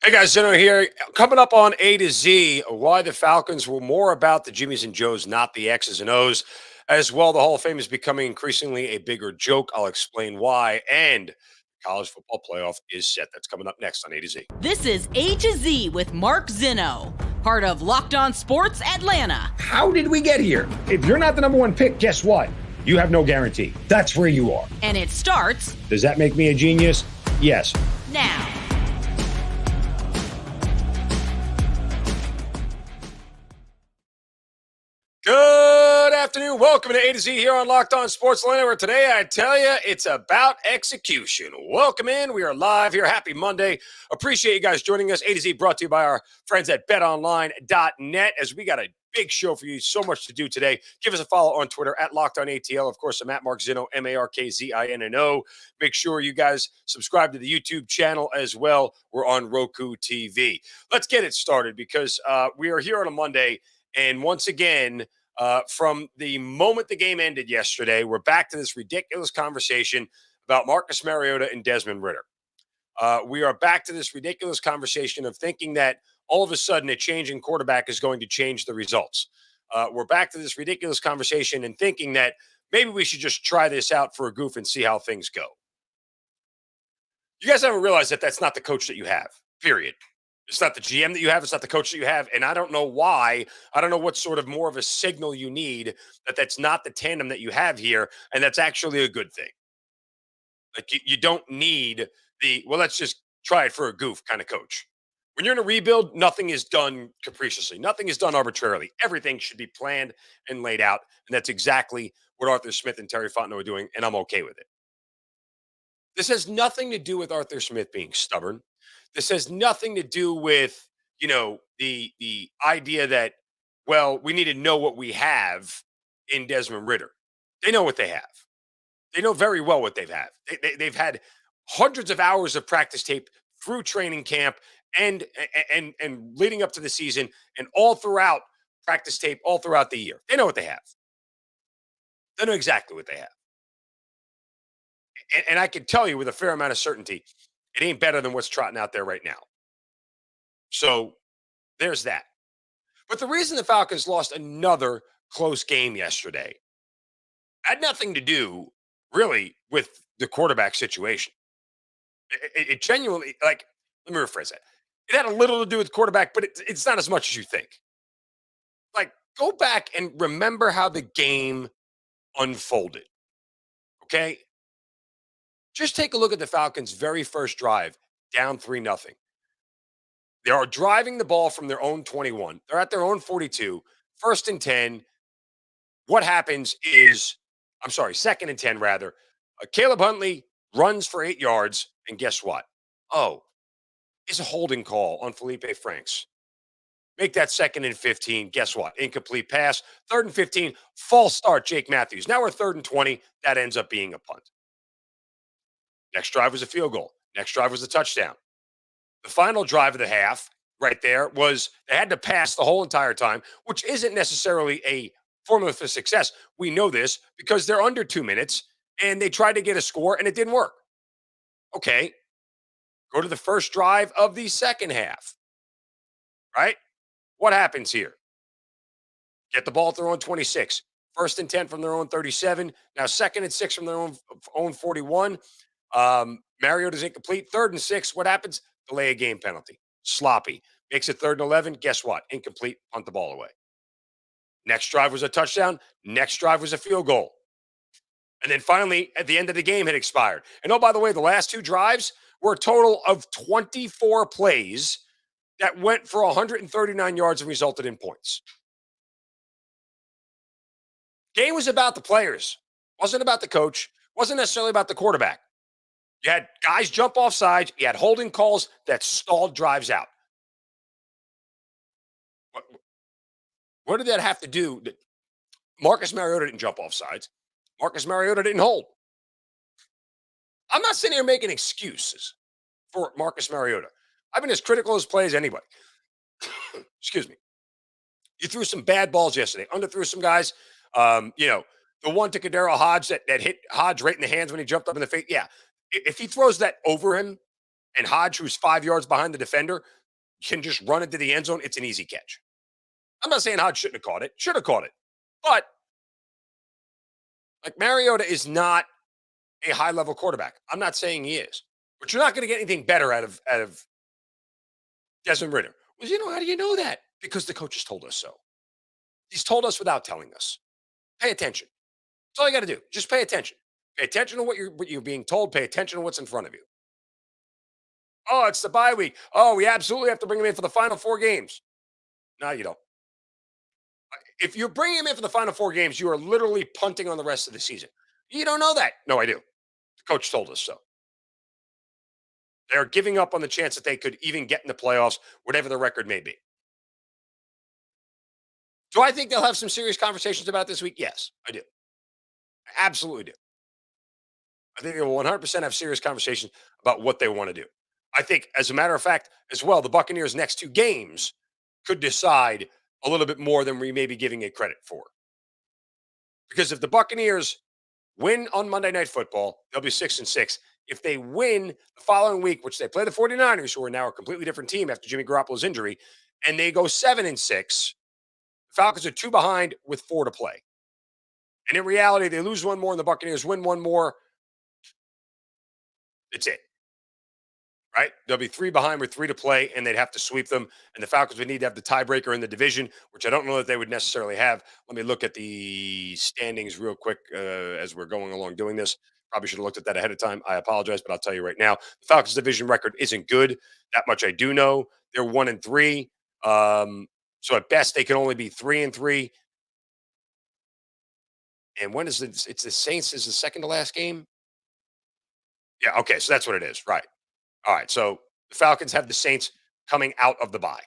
Hey guys, Zinno here. Coming up on A to Z, why the Falcons were more about the Jimmies and Joes, not the X's and O's. As well, the Hall of Fame is becoming increasingly a bigger joke. I'll explain why. And the college football playoff is set. That's coming up next on A to Z. This is A to Z with Mark Zinno, part of Locked On Sports Atlanta. How did we get here? If you're not the number one pick, guess what? You have no guarantee. That's where you are. And it starts Does that make me a genius? Yes. now. Good afternoon. Welcome to A to Z here on Locked On Sports Atlanta, where today I tell you it's about execution. Welcome in. We are live here. Happy Monday. Appreciate you guys joining us. A to Z brought to you by our friends at betonline.net as we got a big show for you. So much to do today. Give us a follow on Twitter at LockedOnATL. Of course, I'm at Mark Zinno, MarkZinno. Make sure you guys subscribe to the YouTube channel as well. We're on Roku TV. Let's get it started because we are here on a Monday. And once again, from the moment the game ended yesterday, we're back to this ridiculous conversation about Marcus Mariota and Desmond Ridder. We are back to this ridiculous conversation of thinking that all of a sudden a change in quarterback is going to change the results. We're back to this ridiculous conversation and thinking that maybe we should just try this out for a goof and see how things go. You guys haven't realized that that's not the coach that you have, period. It's not the GM that you have. It's not the coach that you have. And I don't know why. I don't know what sort of more of a signal you need that that's not the tandem that you have here. And that's actually a good thing. Like you don't need well, let's just try it for a goof kind of coach. When you're in a rebuild, nothing is done capriciously. Nothing is done arbitrarily. Everything should be planned and laid out. And that's exactly what Arthur Smith and Terry Fontenot are doing. And I'm okay with it. This has nothing to do with Arthur Smith being stubborn. This has nothing to do with, the idea that, well, we need to know what we have in Desmond Ridder. They know what they have. They know very well what they've had hundreds of hours of practice tape through training camp and leading up to the season and all throughout practice tape all throughout the year. They know what they have. They know exactly what they have. And I can tell you with a fair amount of certainty, it ain't better than what's trotting out there right now. So there's that. But the reason the Falcons lost another close game yesterday had nothing to do really with the quarterback situation. It genuinely, let me rephrase that. It had a little to do with quarterback, but it's not as much as you think. Like, go back and remember how the game unfolded. Okay? Just take a look at the Falcons' very first drive, down 3-0. They are driving the ball from their own 21. They're at their own 42, 1st and 10. What happens is, I'm sorry, 2nd and 10, rather. Caleb Huntley runs for 8 yards, and guess what? Oh, it's a holding call on Felipe Franks. Make that 2nd and 15. Guess what? Incomplete pass. 3rd and 15, false start, Jake Matthews. Now we're 3rd and 20. That ends up being a punt. Next drive was a field goal. Next drive was a touchdown. The final drive of the half right there was they had to pass the whole entire time, which isn't necessarily a formula for success. We know this because they're under 2 minutes and they tried to get a score and it didn't work. Okay. Go to the first drive of the second half. Right? What happens here? Get the ball at their own 26. 1st and 10 from their own 37. Now 2nd and 6 from their own 41. Mariota's incomplete. 3rd and 6. What happens? Delay a game penalty. Sloppy. Makes it 3rd and 11. Guess what? Incomplete. Punt the ball away. Next drive was a touchdown. Next drive was a field goal. And then finally, at the end of the game, had expired. And oh, by the way, the last 2 drives were a total of 24 plays that went for 139 yards and resulted in points. Game was about the players. Wasn't about the coach. Wasn't necessarily about the quarterback. You had guys jump off sides. You had holding calls that stalled drives out. What did that have to do? Marcus Mariota didn't jump off sides. Marcus Mariota didn't hold. I'm not sitting here making excuses for Marcus Mariota. I've been as critical as play as anybody. Excuse me. You threw some bad balls yesterday. Underthrew some guys. The one to Kadero Hodge that hit Hodge right in the hands when he jumped up in the face. Yeah. If he throws that over him and Hodge, who's 5 yards behind the defender, can just run into the end zone, it's an easy catch. I'm not saying Hodge shouldn't have caught it, should have caught it. But like Mariota is not a high level quarterback. I'm not saying he is, but you're not going to get anything better out of Desmond Ridder. Well, how do you know that? Because the coaches told us so. He's told us without telling us. Pay attention. That's all you got to do. Just pay attention. Pay attention to what you're being told. Pay attention to what's in front of you. Oh, it's the bye week. Oh, we absolutely have to bring him in for the final 4 games. No, you don't. If you bring him in for the final 4 games, you are literally punting on the rest of the season. You don't know that. No, I do. The coach told us so. They're giving up on the chance that they could even get in the playoffs, whatever the record may be. Do I think they'll have some serious conversations about this week? Yes, I do. I absolutely do. I think they will 100% have serious conversations about what they want to do. I think, as a matter of fact, as well, the Buccaneers' next 2 games could decide a little bit more than we may be giving it credit for. Because if the Buccaneers win on Monday Night Football, they'll be 6-6. If they win the following week, which they play the 49ers, who are now a completely different team after Jimmy Garoppolo's injury, and they go 7-6, the Falcons are 2 behind with 4 to play. And in reality, they lose 1 more and the Buccaneers win 1 more. It's it. Right? They'll be 3 behind with 3 to play, and they'd have to sweep them. And the Falcons would need to have the tiebreaker in the division, which I don't know that they would necessarily have. Let me look at the standings real quick as we're going along doing this. Probably should have looked at that ahead of time. I apologize, but I'll tell you right now, the Falcons' division record isn't good. That much I do know. They're 1-3. So at best, they can only be 3-3. And when is it? It's the Saints is the second to last game. Yeah. Okay. So that's what it is. Right. All right. So the Falcons have the Saints coming out of the bye.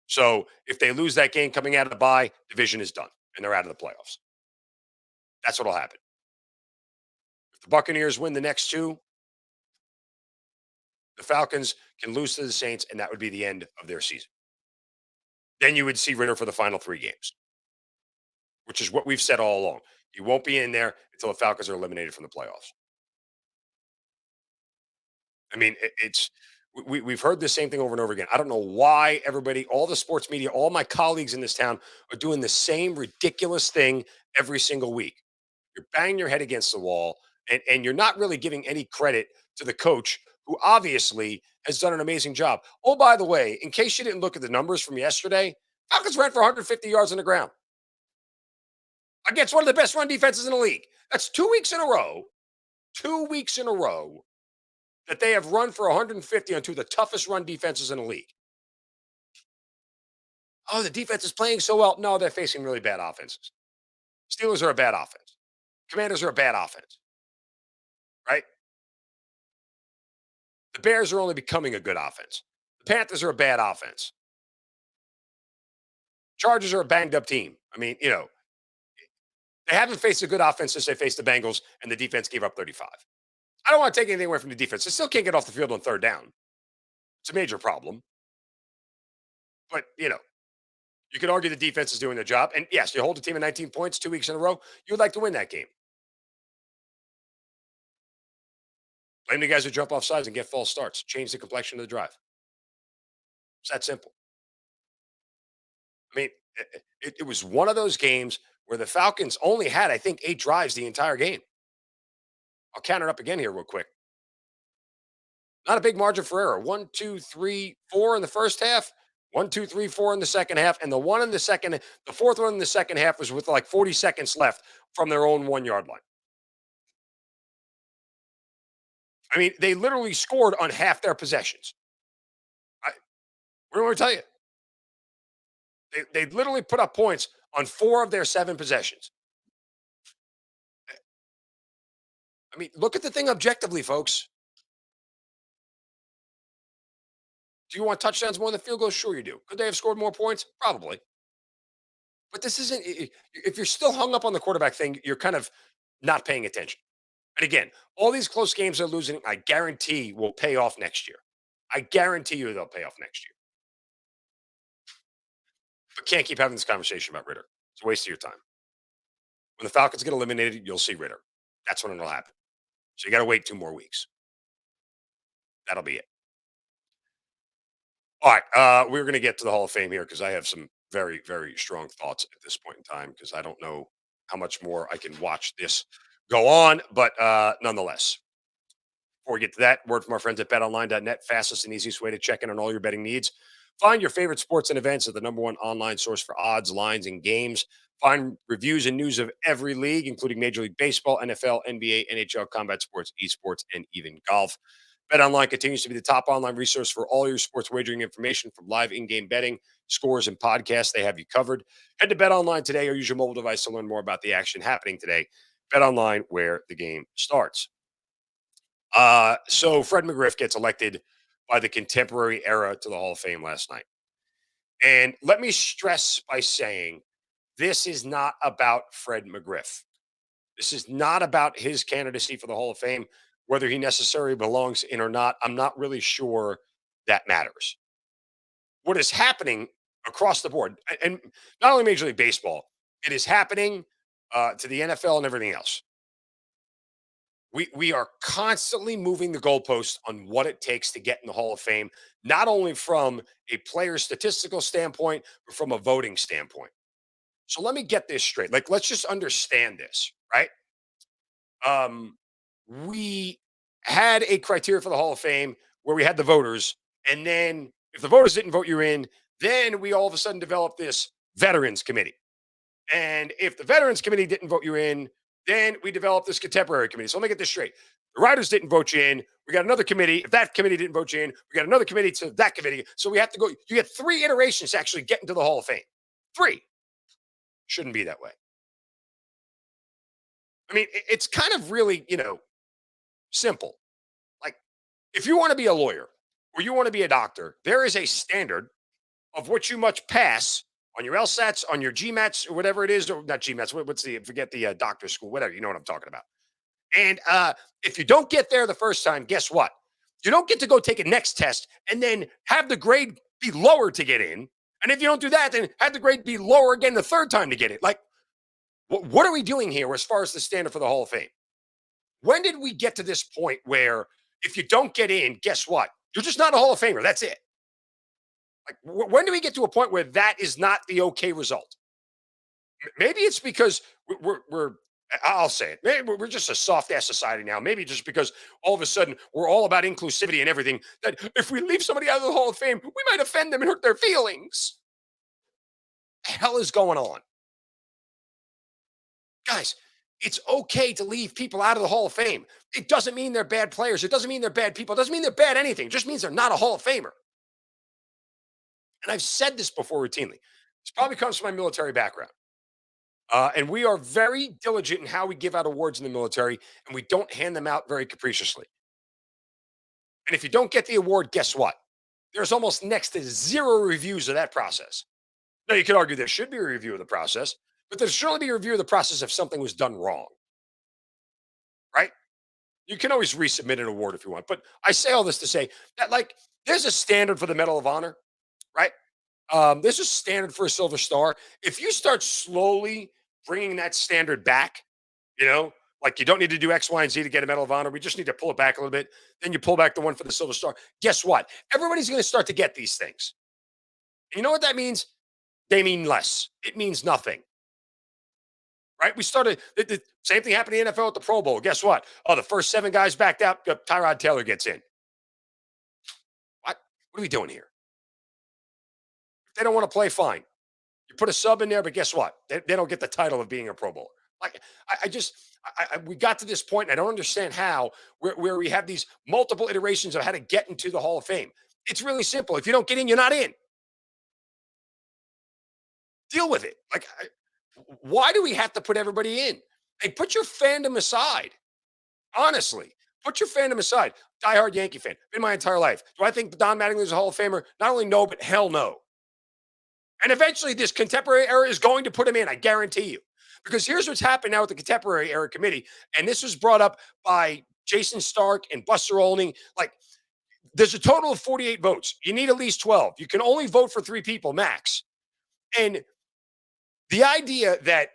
So if they lose that game coming out of the bye, division is done and they're out of the playoffs. That's what'll happen. If the Buccaneers win the next 2, the Falcons can lose to the Saints, and that would be the end of their season. Then you would see Ridder for the final 3 games, which is what we've said all along. He won't be in there until the Falcons are eliminated from the playoffs. I mean, we've heard the same thing over and over again. I don't know why everybody, all the sports media, all my colleagues in this town are doing the same ridiculous thing every single week. You're banging your head against the wall, and you're not really giving any credit to the coach, who obviously has done an amazing job. Oh, by the way, in case you didn't look at the numbers from yesterday, Falcons ran for 150 yards on the ground against one of the best run defenses in the league. That's 2 weeks in a row. 2 weeks in a row that they have run for 150 on 2 of the toughest run defenses in the league. Oh, the defense is playing so well. No, they're facing really bad offenses. Steelers are a bad offense. Commanders are a bad offense. Right? The Bears are only becoming a good offense. The Panthers are a bad offense. Chargers are a banged up team. I mean, they haven't faced a good offense since they faced the Bengals and the defense gave up 35. I don't want to take anything away from the defense. They still can't get off the field on 3rd down. It's a major problem. But, you can argue the defense is doing their job. And yes, you hold a team at 19 points 2 weeks in a row. You would like to win that game. Blame the guys who jump off sides and get false starts. Change the complexion of the drive. It's that simple. I mean, it was one of those games where the Falcons only had, I think, 8 drives the entire game. I'll count it up again here real quick. Not a big margin for error. 1, 2, 3, 4 in the first half. 1, 2, 3, 4 in the second half. And the fourth one in the second half was with like 40 seconds left from their own 1-yard line. I mean, they literally scored on half their possessions. What do I tell you? They literally put up points on 4 of their 7 possessions. I mean, look at the thing objectively, folks. Do you want touchdowns more than field goals? Sure you do. Could they have scored more points? Probably. But this isn't, if you're still hung up on the quarterback thing, you're kind of not paying attention. And again, all these close games they're losing, I guarantee will pay off next year. I guarantee you they'll pay off next year. But can't keep having this conversation about Ridder. It's a waste of your time. When the Falcons get eliminated, you'll see Ridder. That's when it'll happen. So you got to wait 2 more weeks. That'll be it. All right. We're going to get to the Hall of Fame here because I have some very, very strong thoughts at this point in time because I don't know how much more I can watch this go on. But nonetheless, before we get to that, word from our friends at betonline.net, fastest and easiest way to check in on all your betting needs. Find your favorite sports and events at the number one online source for odds, lines, and games. Find reviews and news of every league, including Major League Baseball, NFL, NBA, NHL, combat sports, esports, and even golf. BetOnline continues to be the top online resource for all your sports wagering information from live in-game betting, scores, and podcasts. They have you covered. Head to BetOnline today or use your mobile device to learn more about the action happening today. BetOnline, where the game starts. So Fred McGriff gets elected by the contemporary era to the Hall of Fame last night. And let me stress by saying this is not about Fred McGriff. This is not about his candidacy for the Hall of Fame, whether he necessarily belongs in or not. I'm not really sure that matters. What is happening across the board, and not only Major League Baseball, it is happening to the NFL and everything else. We are constantly moving the goalposts on what it takes to get in the Hall of Fame, not only from a player statistical standpoint, but from a voting standpoint. So let me get this straight. Like, let's just understand this, right? Um, we had a criteria for the Hall of Fame where we had the voters, and then if the voters didn't vote you in, then we all of a sudden developed this veterans committee. And if the veterans committee didn't vote you in, then we developed this contemporary committee. So let me get this straight. The writers didn't vote you in. We got another committee. If that committee didn't vote you in, we got another committee to that committee. So we have to go. You get 3 iterations to actually get into the Hall of Fame. 3. Shouldn't be that way. I mean, it's kind of really, simple. Like, if you want to be a lawyer or you want to be a doctor, there is a standard of what you must pass on your LSATs, on your GMATs, or whatever it is, or not GMATs. What's the forget the doctor school, whatever. You know what I'm talking about. And if you don't get there the first time, guess what? You don't get to go take a next test and then have the grade be lower to get in. And if you don't do that, then have the grade be lower again the third time to get it. Like, what are we doing here as far as the standard for the Hall of Fame? When did we get to this point where if you don't get in, guess what? You're just not a Hall of Famer. That's it. Like, when do we get to a point where that is not the okay result? Maybe it's because we're I'll say it. Maybe we're just a soft ass society now. Maybe just because all of a sudden we're all about inclusivity and everything. That if we leave somebody out of the Hall of Fame, we might offend them and hurt their feelings. The hell is going on, guys? It's okay to leave people out of the Hall of Fame. It doesn't mean they're bad players. It doesn't mean they're bad people. It doesn't mean they're bad anything. It just means they're not a Hall of Famer. And I've said this before routinely. This probably comes from my military background. And we are very diligent in how we give out awards in the military, and we don't hand them out very capriciously. And if you don't get the award, guess what? There's almost next to zero reviews of that process. Now, you could argue there should be a review of the process, but there should only be a review of the process if something was done wrong, right? You can always resubmit an award if you want. But I say all this to say that, like, there's a standard for the Medal of Honor, right? There's a standard for a Silver Star. If you start slowly bringing that standard back, like you don't need to do X, Y, and Z to get a Medal of Honor. We just need to pull it back a little bit. Then you pull back the one for the Silver Star. Guess what? Everybody's going to start to get these things. And you know what that means? They mean less. It means nothing. Right? We started, the same thing happened in the NFL at the Pro Bowl. Guess what? Oh, the first 7 guys backed out. Tyrod Taylor gets in. What are we doing here? If they don't want to play, fine. You put a sub in there, but guess what? They don't get the title of being a Pro Bowler. Like, we got to this point, and I don't understand how, where we have these multiple iterations of how to get into the Hall of Fame. It's really simple. If you don't get in, you're not in. Deal with it. Like, why do we have to put everybody in? Hey, put your fandom aside. Honestly, put your fandom aside. Diehard Yankee fan. Been my entire life. Do I think Don Mattingly is a Hall of Famer? Not only no, but hell no. And eventually, this contemporary era is going to put him in. I guarantee you. Because here's what's happened now with the contemporary era committee. And this was brought up by Jason Stark and Buster Olney. Like, there's a total of 48 votes. You need at least 12. You can only vote for 3 people max. And the idea that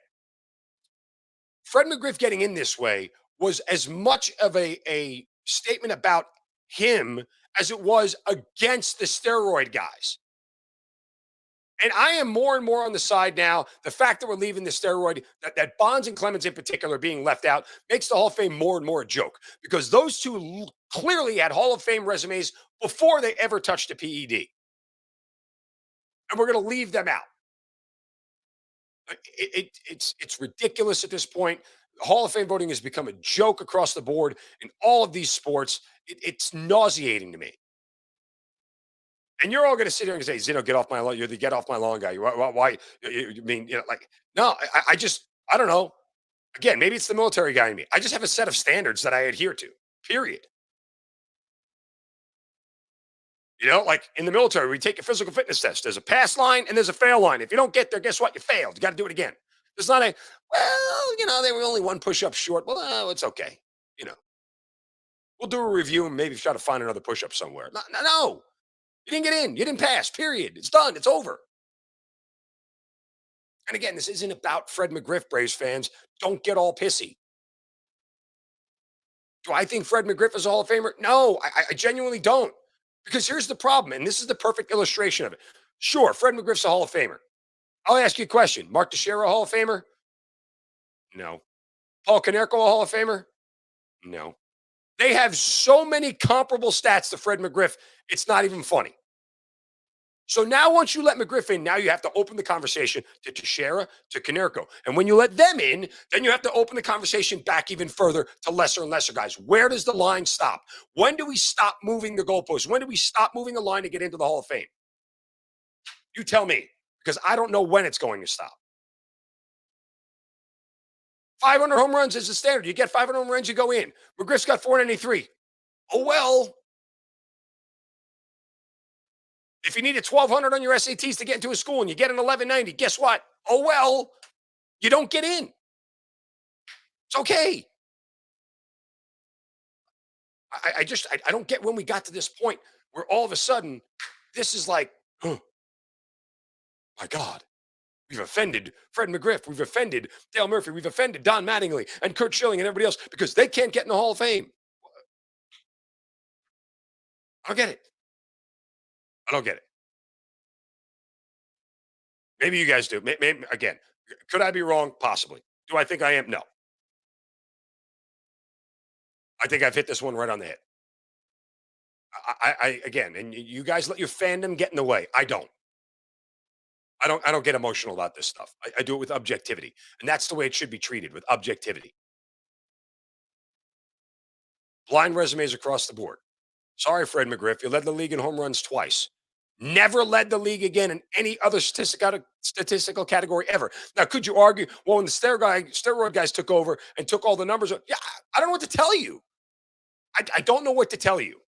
Fred McGriff getting in this way was as much of a statement about him as it was against the steroid guys. And I am more and more on the side now. The fact that we're leaving the steroid, that Bonds and Clemens in particular being left out, makes the Hall of Fame more and more a joke because those two clearly had Hall of Fame resumes before they ever touched a PED. And we're going to leave them out. It's ridiculous at this point. Hall of Fame voting has become a joke across the board in all of these sports. It's nauseating to me. And you're all going to sit here and say, Zinno, get off my lawn. You're the get off my lawn guy. Why? You mean, like, no, I don't know. Again, maybe it's the military guy in me. I just have a set of standards that I adhere to, period. Like in the military, we take a physical fitness test. There's a pass line and there's a fail line. If you don't get there, guess what? You failed. You got to do it again. There's not they were only one push-up short. Well, it's okay. We'll do a review and maybe try to find another push-up somewhere. No. You didn't get in. You didn't pass, period. It's done. It's over. And again, this isn't about Fred McGriff, Braves fans. Don't get all pissy. Do I think Fred McGriff is a Hall of Famer? No, I genuinely don't. Because here's the problem, and this is the perfect illustration of it. Sure, Fred McGriff's a Hall of Famer. I'll ask you a question. Mark Teixeira a Hall of Famer? No. Paul Konerko a Hall of Famer? No. They have so many comparable stats to Fred McGriff, it's not even funny. So now once you let McGriff in, now you have to open the conversation to Teixeira, to Konerko. And when you let them in, then you have to open the conversation back even further to lesser and lesser guys. Where does the line stop? When do we stop moving the goalposts? When do we stop moving the line to get into the Hall of Fame? You tell me, because I don't know when it's going to stop. 500 home runs is the standard. You get 500 home runs, you go in. McGriff's got 493. Oh, well. If you needed 1,200 on your SATs to get into a school and you get an 1190, guess what? Oh, well, you don't get in. It's okay. I don't get when we got to this point where all of a sudden this is like, oh, my God. We've offended Fred McGriff. We've offended Dale Murphy. We've offended Don Mattingly and Kurt Schilling and everybody else because they can't get in the Hall of Fame. I don't get it. I don't get it. Maybe you guys do. Maybe, again, could I be wrong? Possibly. Do I think I am? No. I think I've hit this one right on the head. Again, and you guys let your fandom get in the way. I don't get emotional about this stuff. I do it with objectivity. And that's the way it should be treated, with objectivity. Blind resumes across the board. Sorry, Fred McGriff. You led the league in home runs twice. Never led the league again in any other statistical category ever. Now, could you argue, well, when the steroid guys took over and took all the numbers, yeah, I don't know what to tell you. I don't know what to tell you.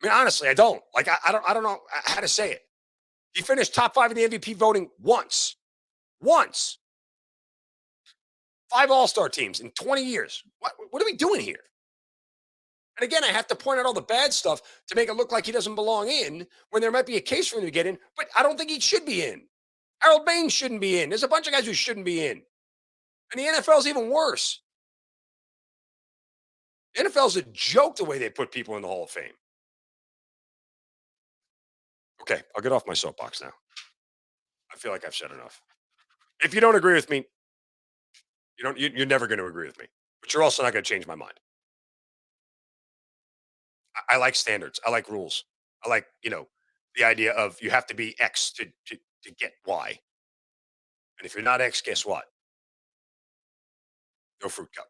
I mean, honestly, I don't. Like, I don't know how to say it. He finished top 5 in the MVP voting once. Once. 5 All-Star teams in 20 years. What are we doing here? And again, I have to point out all the bad stuff to make it look like he doesn't belong in when there might be a case for him to get in, but I don't think he should be in. Harold Baines shouldn't be in. There's a bunch of guys who shouldn't be in. And the NFL is even worse. The NFL is a joke the way they put people in the Hall of Fame. Okay, I'll get off my soapbox now. I feel like I've said enough. If you don't agree with me, you're never going to agree with me. But you're also not going to change my mind. I like standards. I like rules. I like, the idea of you have to be X to get Y. And if you're not X, guess what? No fruit cup.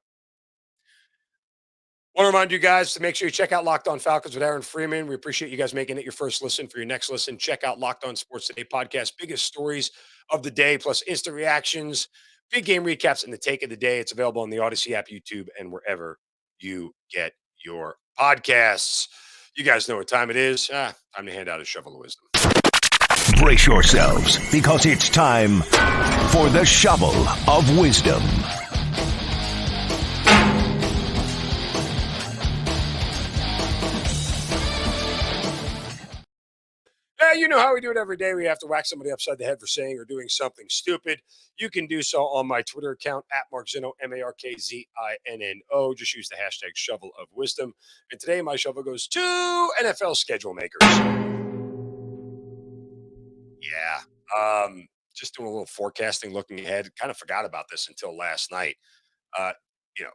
Want to remind you guys to make sure you check out Locked On Falcons with Aaron Freeman. We appreciate you guys making it your first listen. For your next listen, check out Locked On Sports Today podcast. Biggest stories of the day, plus instant reactions, big game recaps, and the take of the day. It's available on the Odyssey app, YouTube, and wherever you get your podcasts. You guys know what time it is. Time to hand out a shovel of wisdom. Brace yourselves, because it's time for the shovel of wisdom. You know how we do it every day. We have to whack somebody upside the head for saying or doing something stupid. You can do so on my Twitter account at MarkZinno, MarkZinno. Just use the hashtag shovel of wisdom. And today my shovel goes to NFL schedule makers. Yeah. Just doing a little forecasting, looking ahead. Kind of forgot about this until last night. Uh, you know,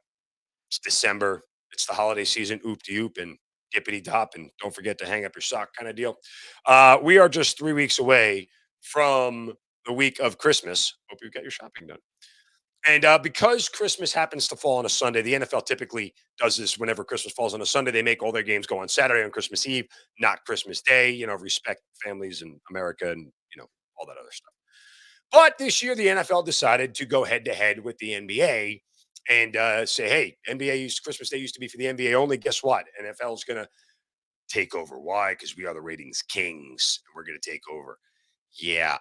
it's December. It's the holiday season. Oop de oop and dippity dop, and don't forget to hang up your sock, kind of deal. We are just 3 weeks away from the week of Christmas. Hope you've got your shopping done. And because Christmas happens to fall on a Sunday, the NFL typically does this whenever Christmas falls on a Sunday. They make all their games go on Saturday on Christmas Eve, not Christmas Day. Respect families in America and all that other stuff. But this year, the NFL decided to go head to head with the NBA and say, hey, Christmas Day used to be for the NBA only. Guess what? NFL is going to take over. Why? Because we are the ratings kings and we're going to take over. Yeah.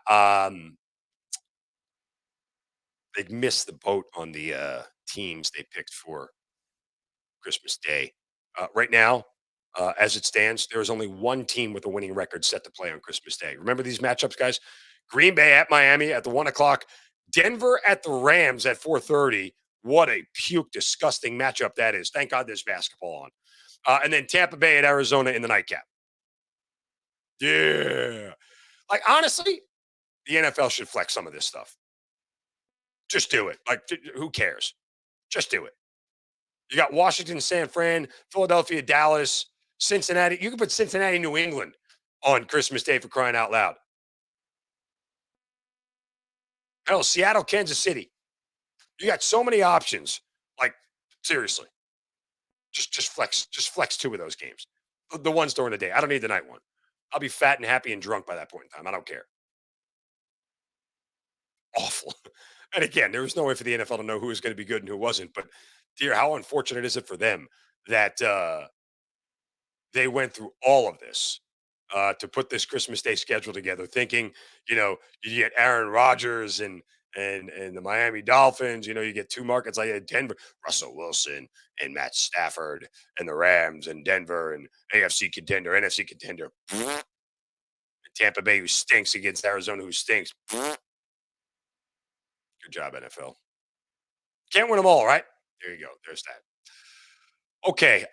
They missed the boat on the teams they picked for Christmas Day. Right now, as it stands, there is only one team with a winning record set to play on Christmas Day. Remember these matchups, guys? Green Bay at Miami at the 1 o'clock. Denver at the Rams at 4:30. What a puke, disgusting matchup that is. Thank God there's basketball on. And then Tampa Bay at Arizona in the nightcap. Yeah. Like, honestly, the NFL should flex some of this stuff. Just do it. Like, who cares? Just do it. You got Washington, San Fran, Philadelphia, Dallas, Cincinnati. You can put Cincinnati, New England on Christmas Day for crying out loud. Hell, Seattle, Kansas City. You got so many options. Like, seriously. Just flex two of those games. The ones during the day. I don't need the night one. I'll be fat and happy and drunk by that point in time. I don't care. Awful. And again, there was no way for the NFL to know who was going to be good and who wasn't. But dear, how unfortunate is it for them that they went through all of this to put this Christmas Day schedule together, thinking, you get Aaron Rodgers and the Miami Dolphins. You get two markets like Denver, Russell Wilson and Matt Stafford, and the Rams and Denver and AFC contender, NFC contender. And Tampa Bay, who stinks, against Arizona, who stinks. Good job, NFL. Can't win them all, right? There you go. There's that. Okay.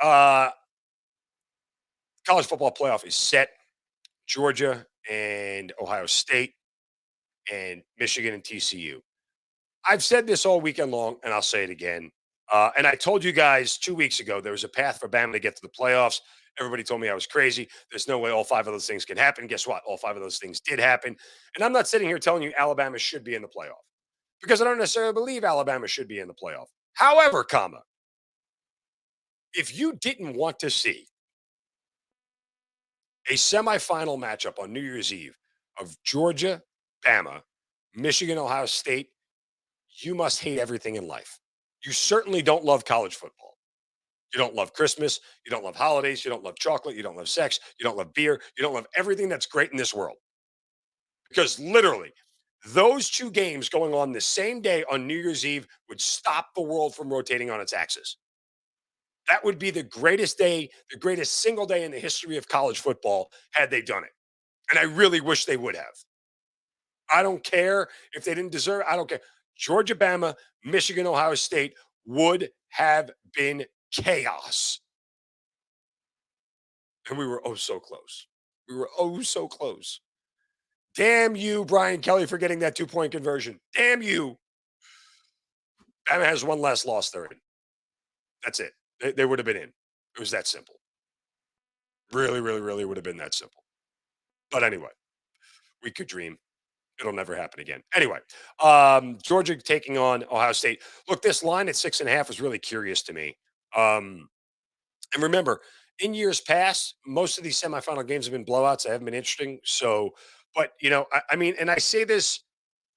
College football playoff is set. Georgia and Ohio State and Michigan and TCU. I've said this all weekend long, and I'll say it again. And I told you guys 2 weeks ago there was a path for Bama to get to the playoffs. Everybody told me I was crazy. There's no way all five of those things can happen. Guess what? All five of those things did happen. And I'm not sitting here telling you Alabama should be in the playoff because I don't necessarily believe Alabama should be in the playoff. However, if you didn't want to see a semifinal matchup on New Year's Eve of Georgia, Bama, Michigan, Ohio State, you must hate everything in life. You certainly don't love college football. You don't love Christmas. You don't love holidays. You don't love chocolate. You don't love sex. You don't love beer. You don't love everything that's great in this world. Because literally, those two games going on the same day on New Year's Eve would stop the world from rotating on its axis. That would be the greatest day, the greatest single day in the history of college football had they done it. And I really wish they would have. I don't care if they didn't deserve it. I don't care. Georgia, Bama, Michigan, Ohio State would have been chaos. And we were oh so close. We were oh so close. Damn you, Brian Kelly, for getting that 2-point conversion. Damn you. Bama has one less loss they're in. That's it. They would have been in. It was that simple. Really, really, really would have been that simple. But anyway, we could dream. It'll never happen again. Anyway, Georgia taking on Ohio State. Look, this line at 6.5 is really curious to me. And remember, in years past, most of these semifinal games have been blowouts. They haven't been interesting. So, but I mean, and I say this,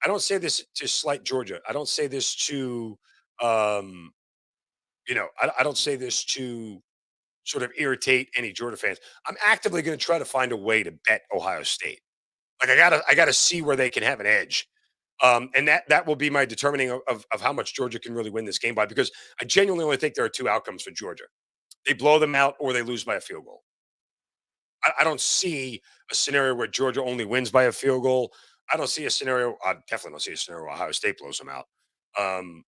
I don't say this to slight Georgia. I don't say this to, I don't say this to sort of irritate any Georgia fans. I'm actively going to try to find a way to bet Ohio State. Like I gotta see where they can have an edge. And that will be my determining of how much Georgia can really win this game by, because I genuinely only think there are two outcomes for Georgia. They blow them out or they lose by a field goal. I don't see a scenario where Georgia only wins by a field goal. I don't see a scenario. I definitely don't see a scenario where Ohio State blows them out. Um,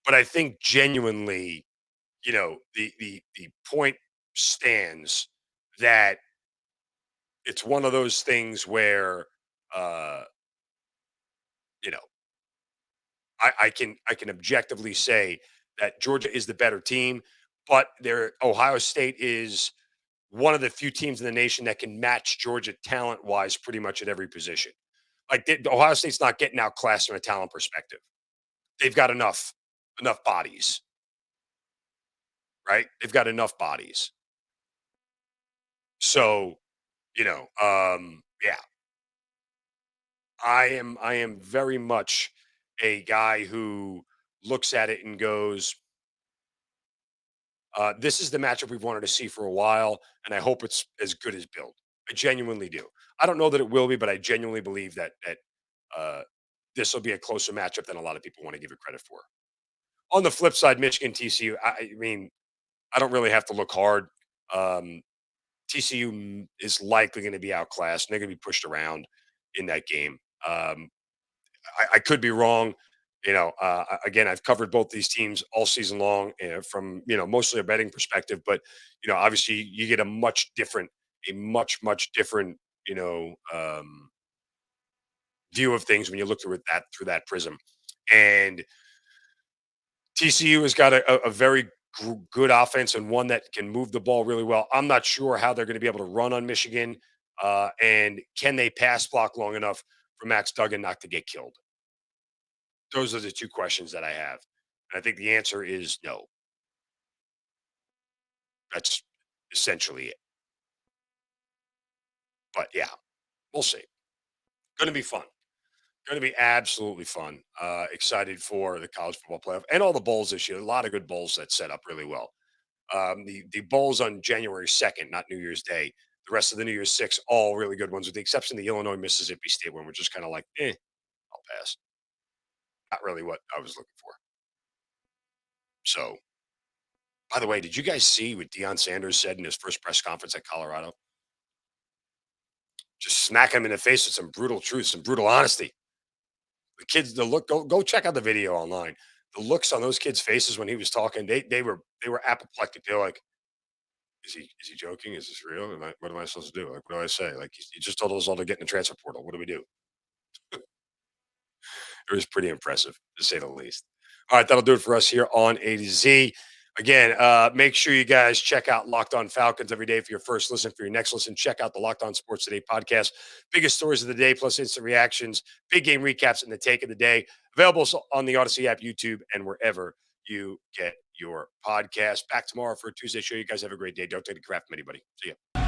but I think genuinely, the point stands that it's one of those things where, uh, you know, I can objectively say that Georgia is the better team, but Ohio State is one of the few teams in the nation that can match Georgia talent wise pretty much at every position. Like Ohio State's not getting outclassed from a talent perspective. They've got enough bodies, right? They've got enough bodies. So, yeah, I am very much a guy who looks at it and goes, this is the matchup we've wanted to see for a while, and I hope it's as good as built. I genuinely do. I don't know that it will be, but I genuinely believe that uh, this will be a closer matchup than a lot of people want to give it credit for. On the flip side, Michigan TCU. I mean, I don't really have to look hard. Um, TCU is likely going to be outclassed. And they're going to be pushed around in that game. I could be wrong. Again, I've covered both these teams all season long from mostly a betting perspective, but obviously you get a much different you know um, view of things when you look through that prism. And TCU has got a very good offense and one that can move the ball really well. I'm not sure how they're going to be able to run on Michigan, and can they pass block long enough for Max Duggan not to get killed? Those are the two questions that I have. And I think the answer is no. That's essentially it. But yeah, we'll see. Going to be fun. Going to be absolutely fun. Excited for the college football playoff and all the bowls this year. A lot of good bowls that set up really well. The bowls on January 2nd, not New Year's Day. The rest of the New Year's Six, all really good ones, with the exception of the Illinois Mississippi State one, which is kind of like, I'll pass. Not really what I was looking for. So, by the way, did you guys see what Deion Sanders said in his first press conference at Colorado? Just smack him in the face with some brutal truth, some brutal honesty. The kids, the look, go check out the video online. The looks on those kids' faces when he was talking, they were apoplectic. They're like, is he joking? Is this real? What am I supposed to do? Like, what do I say? Like, he just told us all to get in the transfer portal. What do we do? It was pretty impressive, to say the least. All right, that'll do it for us here on A to Z. Again, make sure you guys check out Locked On Falcons every day for your first listen. For your next listen, check out the Locked On Sports Today podcast. Biggest stories of the day, plus instant reactions, big game recaps, and the take of the day. Available on the Odyssey app, YouTube, and wherever you get your podcast. Back tomorrow for a Tuesday show. You guys have a great day. Don't take the crap from anybody. See ya.